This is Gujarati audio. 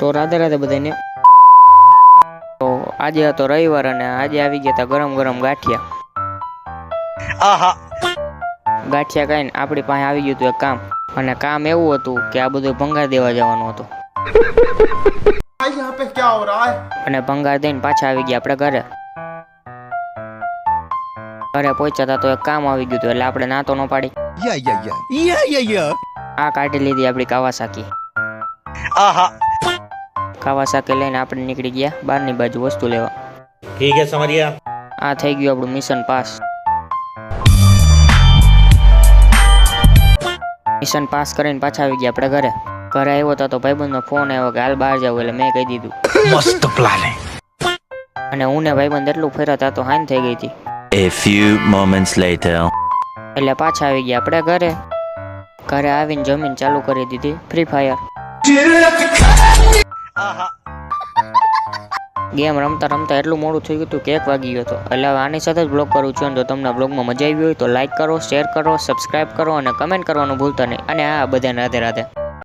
તો રાધે રાધે બધાને। તો આજે હતો રવિવાર અને આજે આવી ગયા હતા ગરમ ગરમ ગાંઠિયા। આહા ગાંઠિયા ખાઈને આપણી પાસે આવી ગયું હતું એક કામ, અને કામ એવું હતું કે આ બધું ભંગાર દેવા જવાનું હતું। यहाँ पे क्या हो रहा है? અને ભંગાર દઈને પાછા આવી ગયા આપણે ઘરે। ઘરે પહોંચ્યા હતા તો એક કામ આવી ગયું હતું, એટલે આપણે ના તો ન પાડી। આ કાઢી લીધી આપણી કાવાસાકી। आहा કાવાસાકી લઈને આપણે નીકળી ગયા બહારની બાજુ વસ્તુ લેવા। ठीक है समझ गया। આ થઈ ગયું આપણું મિશન પાસ। મિશન પાસ કરીને પાછા આવી ગયા આપણે ઘરે। ઘરે આવ્યો હતો તો ભાઈબંધનો ફોન આવ્યો કે હાલ બહાર જાવ, એટલે મેં કહી દીધું मस्त प्लान है। અને હું ને ભાઈબંધ એટલું ફેરતા તો હાન થઈ ગઈ હતી, A few moments later. એટલે પાછા આવી ગયા આપણે ઘરે। ઘરે આવીને જમીન ચાલુ કરી દીધી ફ્રી ફાયર। ગેમ રમતા રમતા એટલું મોડું થઈ ગયું હતું કે 1 વાગી ગયો હતો। એટલે હવે આની સાથે જ બ્લોગ કરું છું। જો તમને બ્લોગમાં મજા આવી હોય તો લાઈક કરો, શેર કરો, સબસ્ક્રાઇબ કરો અને કમેન્ટ કરવાનું ભૂલતા નહીં। અને હા, બધાને રાધે રાધે।